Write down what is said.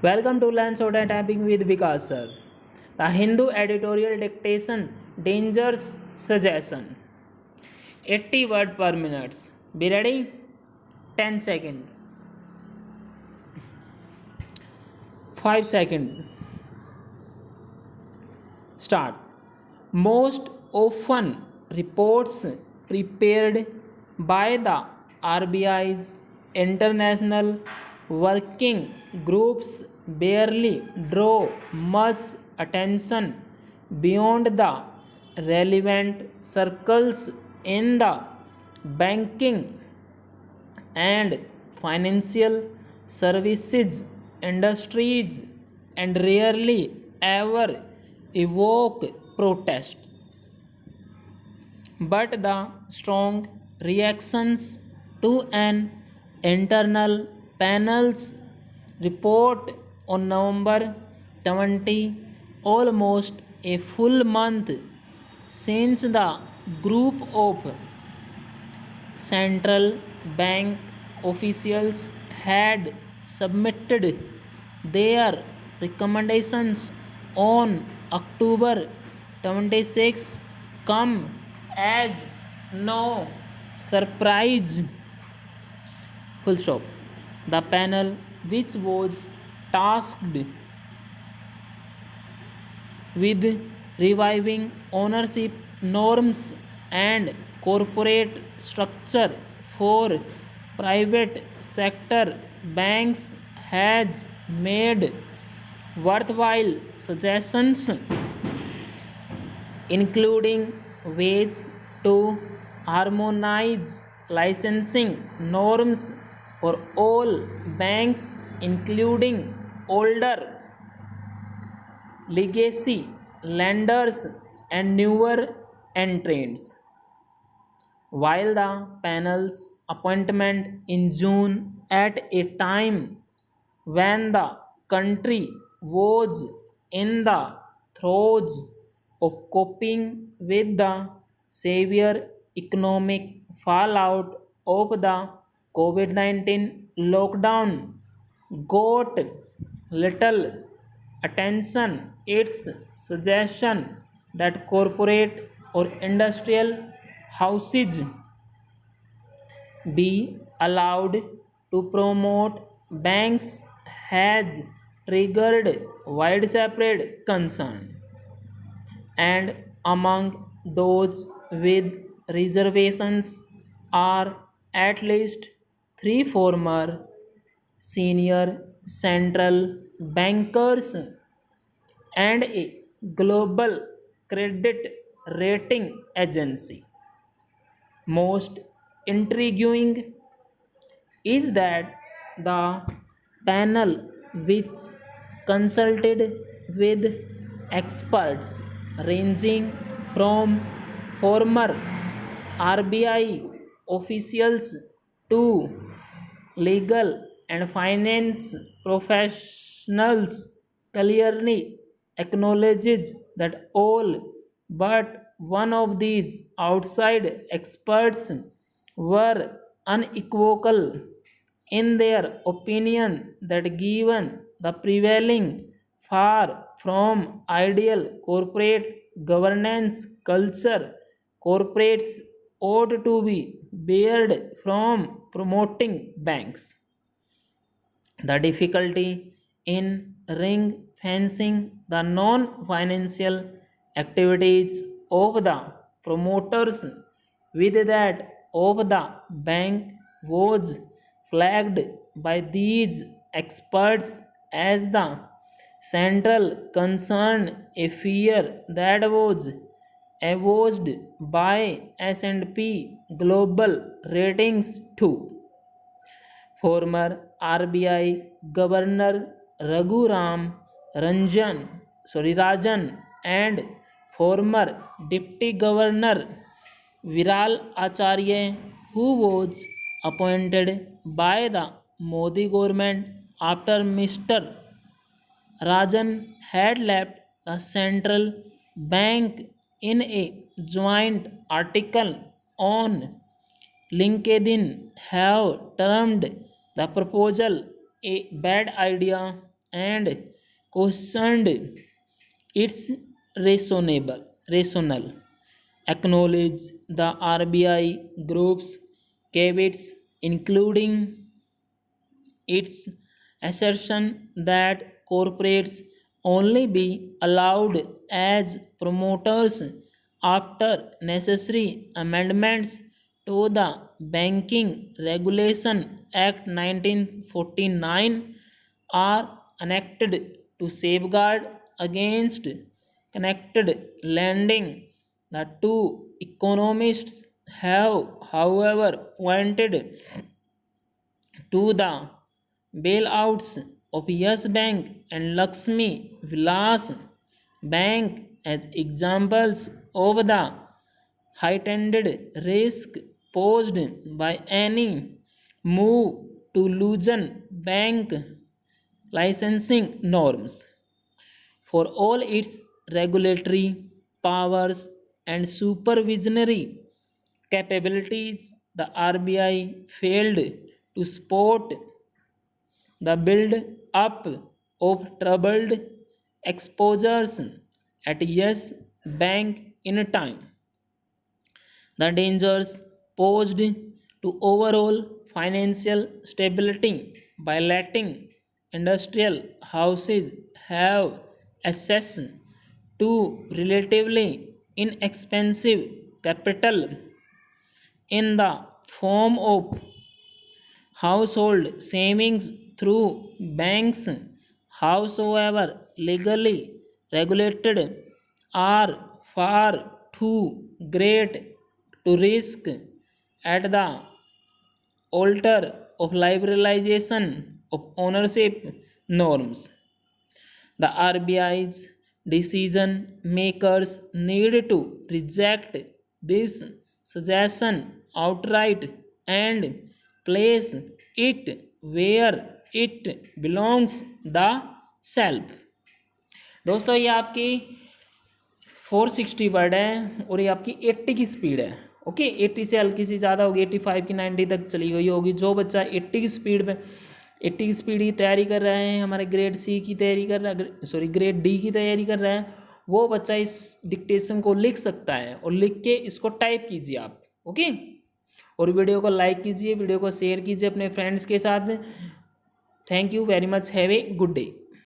Welcome to Learn Soda Tapping with Vikas sir. The Hindu editorial dictation dangerous suggestion 80 word per minute. Be ready? 10 second. 5 second. Start. Most often reports prepared by the RBI's international working groups barely draw much attention beyond the relevant circles in the banking and financial services industries and rarely ever evoke protest. But the strong reactions to an internal panel's report on November 20, almost a full month since the group of central bank officials had submitted their recommendations on October 26 come as no surprise. Full stop. The panel, which was tasked with reviving ownership norms and corporate structure for private sector banks, has made worthwhile suggestions, including ways to harmonize licensing norms for all banks, including older legacy lenders and newer entrants. While the panel's appointment in June, at a time when the country was in the throes of coping with the severe economic fallout of the COVID 19 lockdown, got little attention. Its suggestion that corporate or industrial houses be allowed to promote banks has triggered widespread concern, and among those with reservations are at least three former senior central bankers and a global credit rating agency. Most intriguing is that the panel, which consulted with experts ranging from former RBI officials to legal and finance professionals, clearly acknowledges that all but one of these outside experts were unequivocal in their opinion that given the prevailing far from ideal corporate governance culture, corporates ought to be barred from promoting banks. The difficulty in ring fencing the non financial activities of the promoters with that of the bank was flagged by these experts as the central concern, a fear that was voiced by S&P Global Ratings too. Former RBI Governor Rajan and former Deputy Governor Viral Acharya, who was appointed by the Modi government after Mr. Rajan had left the central bank, in a joint article on LinkedIn, have termed the proposal a bad idea and questioned its rational. Acknowledge the RBI group's caveats, including its assertion that corporates only be allowed as promoters after necessary amendments to the Banking Regulation Act 1949 are enacted to safeguard against connected lending. The two economists have, however, pointed to the bailouts of Yes Bank and Lakshmi Vilas Bank as examples of the heightened risk posed by any move to loosen bank licensing norms. For all its regulatory powers and supervisory capabilities, the RBI failed to support the build up of troubled exposures at Yes Bank in time. The dangers posed to overall financial stability by letting industrial houses have access to relatively inexpensive capital in the form of household savings through banks, howsoever legally regulated, are far too great to risk at the altar of liberalization of ownership norms. The RBI's decision makers need to reject this suggestion outright and place it where it belongs, the self. दोस्तों ये आपकी 460 word है और ये आपकी 80 की speed है। Okay 80 से हल्की सी ज़्यादा होगी, 85 की 90 तक चली गई होगी। जो बच्चा 80 की स्पीड में 80 की स्पीड की तैयारी कर रहे हैं, हमारे ग्रेड सी की तैयारी कर रहा है, सॉरी ग्रेड डी की तैयारी कर रहे हैं, वो बच्चा इस डिक्टेशन को लिख सकता है और लिख के इसको टाइप कीजिए आप। ओके और वीडियो को लाइक कीजिए, वीडियो को शेयर कीजिए अपने फ्रेंड्स के साथ। Thank you very much, have a good day.